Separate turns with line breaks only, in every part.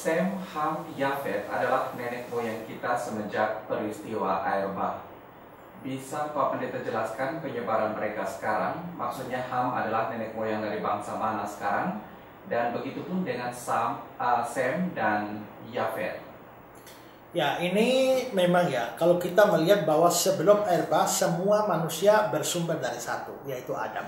Sem, Ham, Yafet adalah nenek moyang kita semenjak peristiwa air bah. Bisa Pak Pendeta jelaskan penyebaran mereka sekarang? Maksudnya Ham adalah nenek moyang dari bangsa mana sekarang? Dan begitu pun dengan Sem dan Yafet.
Ya, ini memang ya, kalau kita melihat bahwa sebelum air bah semua manusia bersumber dari satu, yaitu Adam.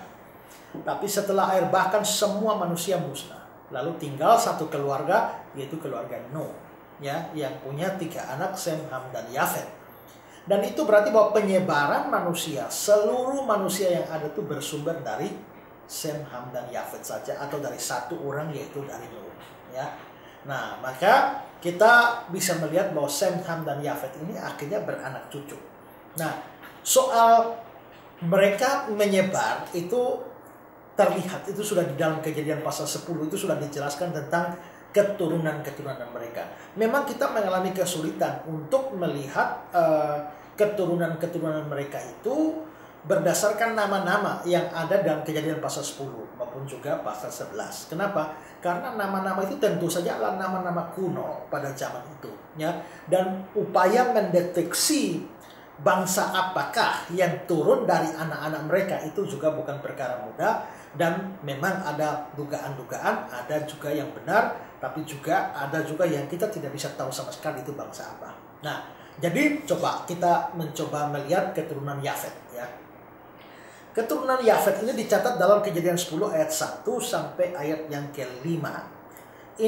Tapi setelah air bah kan semua manusia musnah. Lalu tinggal satu keluarga, yaitu keluarga Nuh, ya, yang punya 3 anak, Sem, Ham, dan Yafet. Dan itu berarti bahwa penyebaran manusia, seluruh manusia yang ada itu bersumber dari Sem, Ham, dan Yafet saja, atau dari satu orang, yaitu dari Nuh, ya. Nah, maka kita bisa melihat bahwa Sem, Ham, dan Yafet ini akhirnya beranak cucu. Nah, soal mereka menyebar itu terlihat, itu sudah di dalam Kejadian pasal 10, itu sudah dijelaskan tentang keturunan-keturunan mereka. Memang kita mengalami kesulitan untuk melihat keturunan-keturunan mereka itu berdasarkan nama-nama yang ada dalam Kejadian pasal 10 maupun juga pasal 11. Kenapa? Karena nama-nama itu tentu saja adalah nama-nama kuno pada zaman itu, ya. Dan upaya mendeteksi bangsa apakah yang turun dari anak-anak mereka itu juga bukan perkara mudah. Dan memang ada dugaan-dugaan, ada juga yang benar, tapi juga ada juga yang kita tidak bisa tahu sama sekali itu bangsa apa. Nah, jadi coba kita mencoba melihat keturunan Yafet, ya. Keturunan Yafet ini dicatat dalam Kejadian 10 ayat 1 sampai ayat yang ke-5.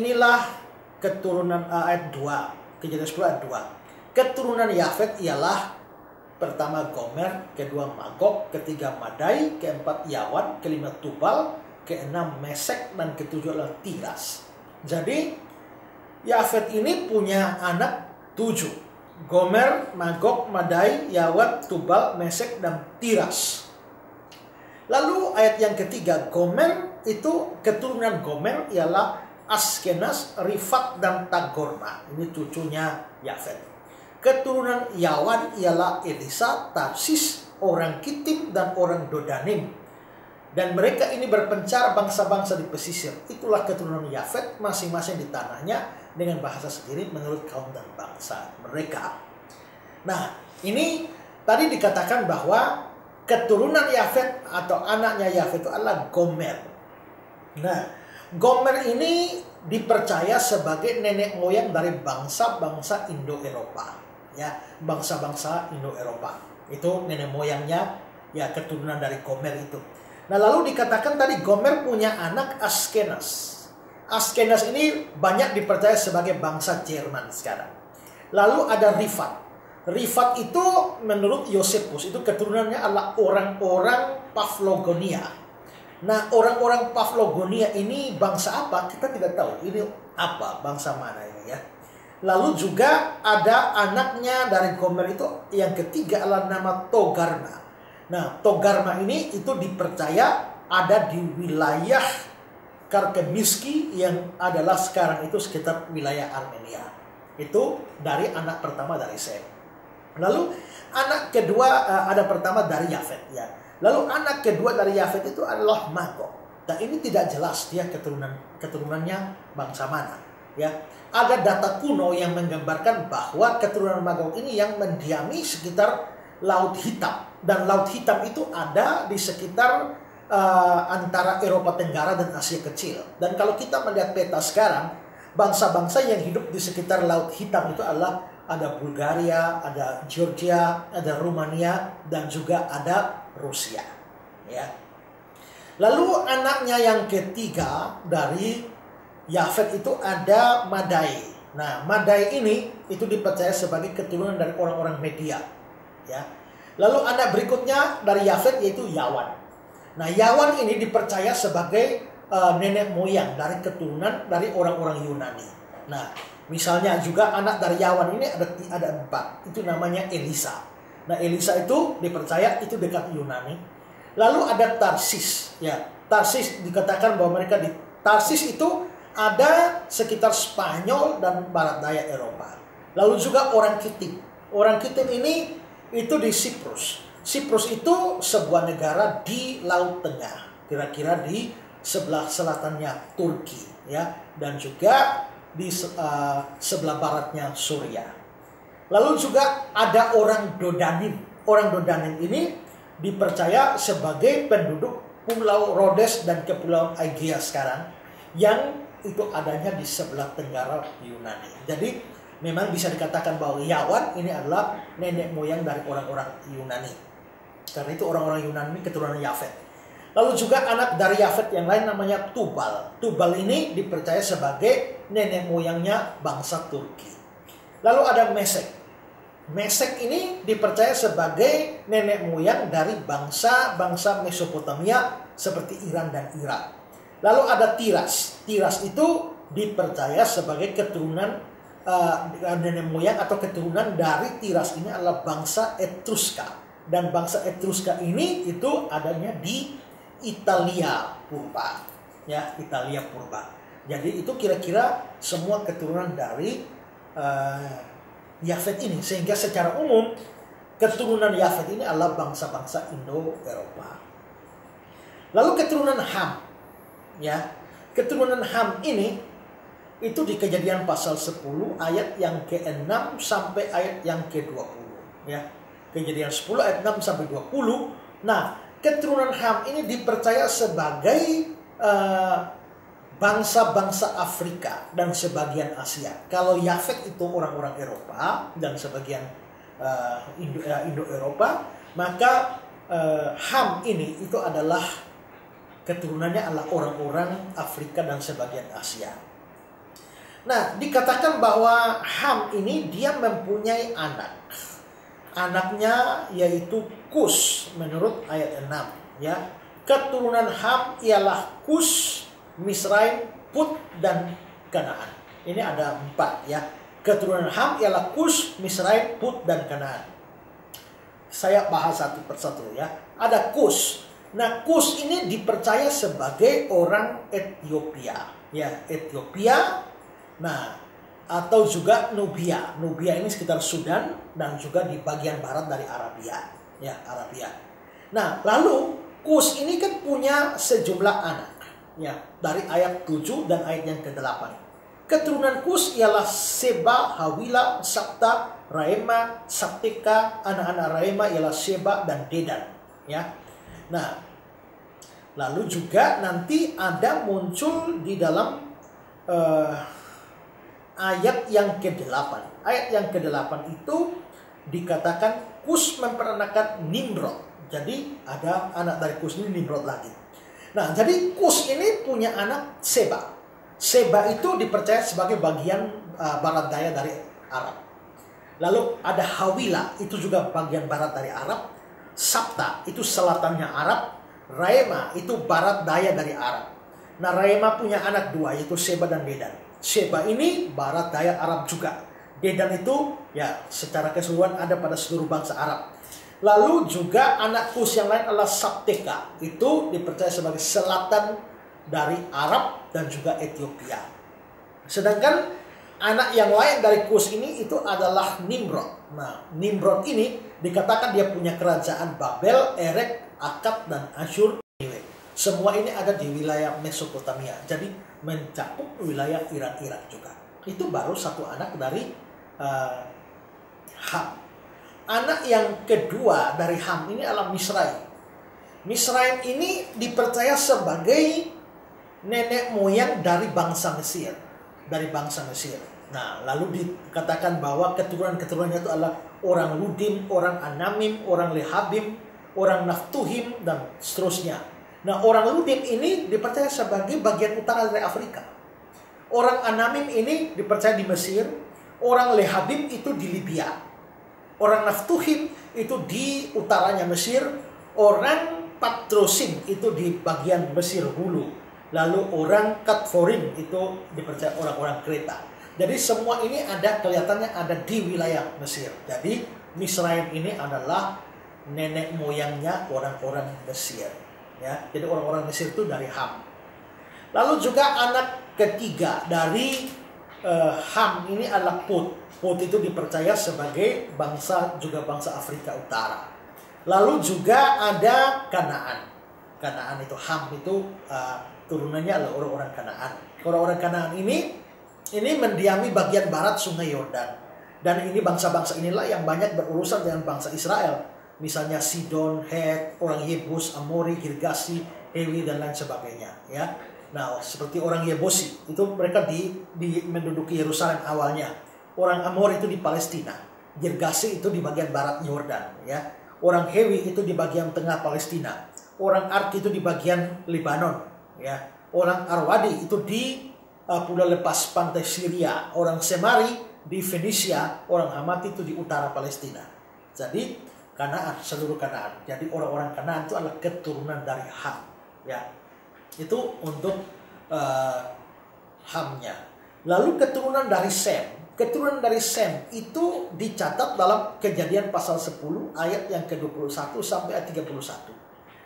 Inilah keturunan ayat 2, Kejadian 10 ayat 2. Keturunan Yafet ialah pertama Gomer, kedua Magog, ketiga Madai, keempat Yawan, kelima Tubal, keenam Mesek, dan ketujuh adalah Tiras. Jadi Yafet ini punya anak 7. Gomer, Magog, Madai, Yawan, Tubal, Mesek, dan Tiras. Lalu ayat yang ketiga, Gomer itu keturunan Gomer ialah Askenaz, Rifat, dan Tagorma. Ini cucunya Yafet. Keturunan Yawan ialah Elisa, Tarsis, orang Kitim, dan orang Dodanim. Dan mereka ini berpencar bangsa-bangsa di pesisir. Itulah keturunan Yafet, masing-masing di tanahnya dengan bahasa sendiri menurut kaum dan bangsa mereka. Nah, ini tadi dikatakan bahwa keturunan Yafet atau anaknya Yafet itu adalah Gomer. Nah, Gomer ini dipercaya sebagai nenek moyang dari bangsa-bangsa Indo-Eropa. Ya, bangsa-bangsa Indo-Eropa. Itu nenek moyangnya, ya, keturunan dari Gomer itu. Nah, lalu dikatakan tadi Gomer punya anak Askenaz. Askenaz ini banyak dipercaya sebagai bangsa Jerman sekarang. Lalu ada Rifat. Rifat itu menurut Yosefus itu keturunannya adalah orang-orang Paflogonia. Nah, orang-orang Paflogonia ini bangsa apa? Kita tidak tahu. Ini apa? Bangsa mana ini, ya? Lalu juga ada anaknya dari Gomer itu yang ketiga adalah nama Togarma. Nah, Togarma ini itu dipercaya ada di wilayah Karkemiski yang adalah sekarang itu sekitar wilayah Armenia. Itu dari anak pertama dari Sem. Lalu anak kedua ada pertama dari Yafet, ya. Lalu anak kedua dari Yafet itu adalah Magog. Dan ini tidak jelas dia keturunannya bangsa mana, ya. Ada data kuno yang menggambarkan bahwa keturunan Magog ini yang mendiami sekitar Laut Hitam. Dan Laut Hitam itu ada di sekitar antara Eropa Tenggara dan Asia Kecil. Dan kalau kita melihat peta sekarang, bangsa-bangsa yang hidup di sekitar Laut Hitam itu adalah ada Bulgaria, ada Georgia, ada Rumania, dan juga ada Rusia, ya. Lalu anaknya yang ketiga dari Yafet itu ada Madai. Nah, Madai ini itu dipercaya sebagai keturunan dari orang-orang Media, ya. Lalu anak berikutnya dari Yafet yaitu Yawan. Nah, Yawan ini dipercaya sebagai nenek moyang dari keturunan dari orang-orang Yunani. Nah, misalnya juga anak dari Yawan ini ada 4. Itu namanya Elisa. Nah, Elisa itu dipercaya itu dekat Yunani. Lalu ada Tarsis, ya. Tarsis dikatakan bahwa mereka di Tarsis itu ada sekitar Spanyol dan barat daya Eropa. Lalu juga orang Kitim. Orang Kitim ini itu di Siprus. Siprus itu sebuah negara di Laut Tengah, kira-kira di sebelah selatannya Turki, ya. Dan juga di sebelah baratnya Suriah. Lalu juga ada orang Dodanim. Orang Dodanim ini dipercaya sebagai penduduk Pulau Rhodes dan Kepulauan Aegea sekarang, yang itu adanya di sebelah tenggara Yunani. Jadi memang bisa dikatakan bahwa Yawan ini adalah nenek moyang dari orang-orang Yunani. Karena itu orang-orang Yunani keturunan Yafet. Lalu juga anak dari Yafet yang lain namanya Tubal. Tubal ini dipercaya sebagai nenek moyangnya bangsa Turki. Lalu ada Mesek. Mesek ini dipercaya sebagai nenek moyang dari bangsa-bangsa Mesopotamia seperti Iran dan Irak. Lalu ada Tiras. Tiras itu dipercaya sebagai keturunan nenek moyang atau keturunan dari Tiras ini adalah bangsa Etruska. Dan bangsa Etruska ini itu adanya di Italia Purba. Ya, Italia Purba. Jadi itu kira-kira semua keturunan dari Yafet ini, sehingga secara umum keturunan Yafet ini adalah bangsa-bangsa Indo-Eropa. Lalu keturunan Ham, ya, keturunan Ham ini itu di Kejadian pasal 10 ayat yang ke-6 sampai ayat yang ke-20, ya. Kejadian 10 ayat 6 sampai 20. Nah, keturunan Ham ini dipercaya sebagai bangsa-bangsa Afrika dan sebagian Asia. Kalau Yafet itu orang-orang Eropa dan sebagian Indo-Eropa, maka Ham ini itu adalah keturunannya adalah orang-orang Afrika dan sebagian Asia. Nah, dikatakan bahwa Ham ini dia mempunyai anak. Anaknya yaitu Kus menurut ayat 6, ya. Keturunan Ham ialah Kus, Misraim, Put, dan Kanaan. Ini ada 4, ya. Keturunan Ham ialah Kus, Misraim, Put, dan Kanaan. Saya bahas satu persatu, ya. Ada Kus. Nah, Kus ini dipercaya sebagai orang Ethiopia, ya, Ethiopia. Nah, atau juga Nubia. Nubia ini sekitar Sudan dan juga di bagian barat dari Arabia, ya, Arabia. Nah, lalu Kus ini kan punya sejumlah anak. Ya, dari ayat 7 dan ayat yang ke-8. Keturunan Kus ialah Seba, Hawila, Sabta, Raema, Sabteka. Anak-anak Raema ialah Seba dan Dedan, ya. Nah, lalu juga nanti ada muncul di dalam ayat yang ke-8. Ayat yang ke-8 itu dikatakan Kus memperanakan Nimrod. Jadi ada anak dari Kus ini Nimrod lagi. Nah, jadi Kus ini punya anak Seba. Seba itu dipercaya sebagai bagian barat daya dari Arab. Lalu ada Hawila, itu juga bagian barat dari Arab. Sabta, itu selatannya Arab. Raema, itu barat daya dari Arab. Nah, Raema punya anak 2, yaitu Seba dan Dedan. Seba ini barat daya Arab juga. Dedan itu, ya, secara keseluruhan ada pada seluruh bangsa Arab. Lalu juga anak Kus yang lain adalah Sabteka. Itu dipercaya sebagai selatan dari Arab dan juga Ethiopia. Sedangkan anak yang lain dari Kus ini itu adalah Nimrod. Nah, Nimrod ini dikatakan dia punya kerajaan Babel, Erek, Akkad, dan Asyur. Semua ini ada di wilayah Mesopotamia. Jadi mencakup wilayah Irak juga. Itu baru satu anak dari Ham. Anak yang kedua dari Ham ini adalah Misraim. Misraim ini dipercaya sebagai nenek moyang dari bangsa Mesir. Dari bangsa Mesir. Nah, lalu dikatakan bahwa keturunan-keturunannya itu adalah orang Ludim, orang Anamim, orang Lehabim, orang Naftuhim, dan seterusnya. Nah, orang Ludim ini dipercaya sebagai bagian utara dari Afrika. Orang Anamim ini dipercaya di Mesir. Orang Lehabim itu di Libya. Orang Naftuhim itu di utaranya Mesir. Orang Patrosim itu di bagian Mesir hulu. Lalu orang Katforim itu dipercaya orang-orang Kreta. Jadi semua ini ada kelihatannya ada di wilayah Mesir. Jadi Misraim ini adalah nenek moyangnya orang-orang Mesir. Ya, jadi orang-orang Mesir itu dari Ham. Lalu juga anak ketiga dari Ham ini adalah Put. Put itu dipercaya sebagai bangsa Afrika Utara. Lalu juga ada Kanaan. Kanaan itu Ham itu turunannya adalah orang-orang Kanaan. Orang-orang Kanaan ini ini mendiami bagian barat Sungai Yordan. Dan ini bangsa-bangsa inilah yang banyak berurusan dengan bangsa Israel. Misalnya Sidon, Het, orang Yebus, Amori, Girgasi, Ewi, dan lain sebagainya. Ya. Nah, seperti orang Yebusi, itu mereka menduduki Yerusalem awalnya. Orang Amori itu di Palestina. Girgasi itu di bagian barat Yordan. Ya. Orang Hewi itu di bagian tengah Palestina. Orang Ark itu di bagian Lebanon. Ya. Orang Arwadi itu di pulau lepas pantai Syria. Orang Semari di Fenisia, orang Hamat itu di utara Palestina. Jadi Kanaan, seluruh Kanaan. Jadi orang-orang Kanaan itu adalah keturunan dari Ham. Ya, itu untuk Hamnya. Lalu keturunan dari Sem. Keturunan dari Sem itu dicatat dalam Kejadian pasal 10 ayat yang ke-21 sampai ayat 31.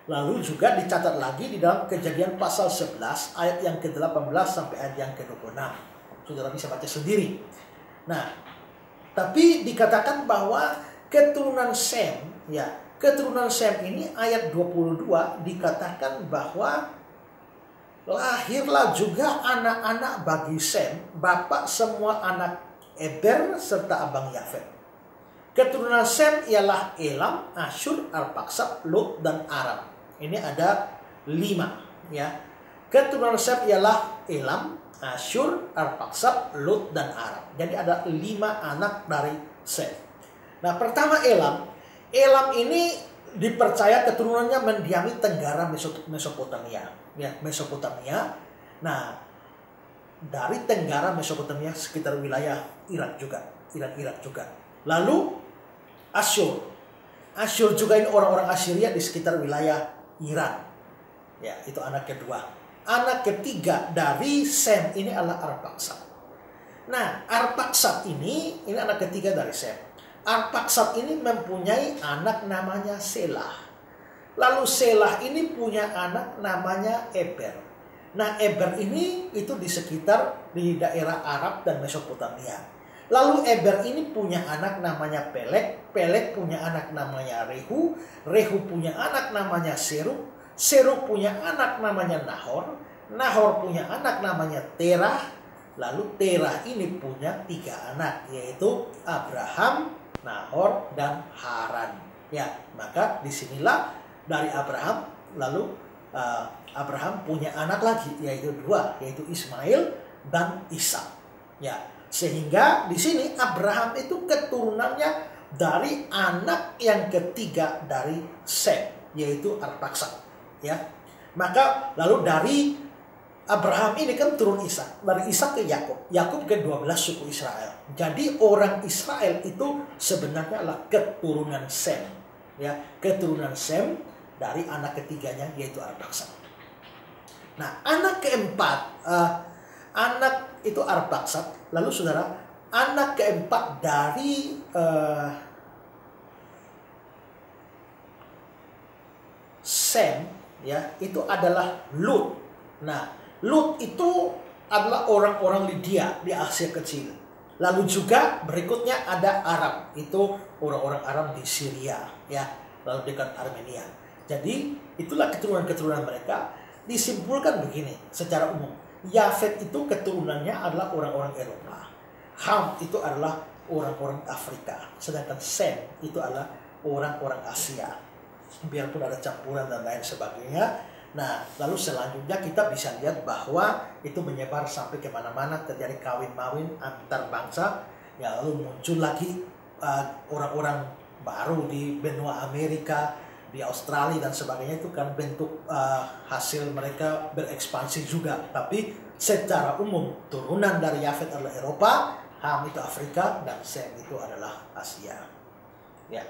Lalu juga dicatat lagi di dalam Kejadian pasal 11 ayat yang ke-18 sampai ayat yang ke-26. Saudara bisa baca sendiri. Nah, tapi dikatakan bahwa keturunan Sem, ya, keturunan Sem ini ayat 22 dikatakan bahwa lahirlah juga anak-anak bagi Sem, bapak semua anak Eber serta abang Yafet. Keturunan Sem ialah Elam, Asyur, Arpaksad, Lut, dan Aram. Ini ada 5, ya. Keturunan Sem ialah Elam, Asyur, Arpaksad, Lut, dan Aram. Jadi ada 5 anak dari Sem. Nah, pertama Elam. Elam ini dipercaya keturunannya mendiami tenggara Mesopotamia. Ya, Mesopotamia. Nah, dari tenggara Mesopotamia sekitar wilayah Irak juga. Irak juga. Lalu Asyur. Asyur juga ini orang-orang Assyria di sekitar wilayah Iran. Ya, itu anak kedua. Anak ketiga dari Sem ini adalah Arpaksad. Nah, Arpaksad ini anak ketiga dari Sem. Arpaksad ini mempunyai anak namanya Selah. Lalu Selah ini punya anak namanya Eber. Nah, Eber ini itu di sekitar di daerah Arab dan Mesopotamia. Lalu Eber ini punya anak namanya Pelek. Pelek punya anak namanya Rehu. Rehu punya anak namanya Serug. Serug punya anak namanya Nahor. Nahor punya anak namanya Terah. Lalu Terah ini punya 3 anak, yaitu Abraham, Nahor, dan Haran. Ya, maka disinilah dari Abraham, lalu Abraham punya anak lagi, yaitu 2, yaitu Ismail dan Ishak. Ya, sehingga di sini Abraham itu keturunannya dari anak yang ketiga dari Sem, yaitu Arpaksad. Ya, maka lalu dari Abraham ini kan turun Ishak, dari Ishak ke Yakub, Yakub ke 12 suku Israel. Jadi orang Israel itu sebenarnya adalah keturunan Sem, ya, keturunan Sem dari anak ketiganya yaitu Arpaksad. Nah, anak keempat, anak itu Arpaksad. Lalu saudara, anak keempat dari Sem, ya, itu adalah Lut. Nah, Lut itu adalah orang-orang Lydia di Asia Kecil. Lalu juga berikutnya ada Arab, itu orang-orang Arab di Syria, ya, lalu dekat Armenia. Jadi itulah keturunan-keturunan mereka. Disimpulkan begini secara umum, Yafet itu keturunannya adalah orang-orang Eropa, Ham itu adalah orang-orang Afrika, sedangkan Sem itu adalah orang-orang Asia. Biarpun ada campuran dan lain sebagainya. Nah, lalu selanjutnya kita bisa lihat bahwa itu menyebar sampai kemana-mana, terjadi kawin-mawin antar bangsa. Ya, lalu muncul lagi orang-orang baru di benua Amerika, di Australia dan sebagainya. Itu kan bentuk hasil mereka berekspansi juga. Tapi secara umum turunan dari Yafet adalah Eropa, Ham itu Afrika, dan Sem itu adalah Asia. Ya.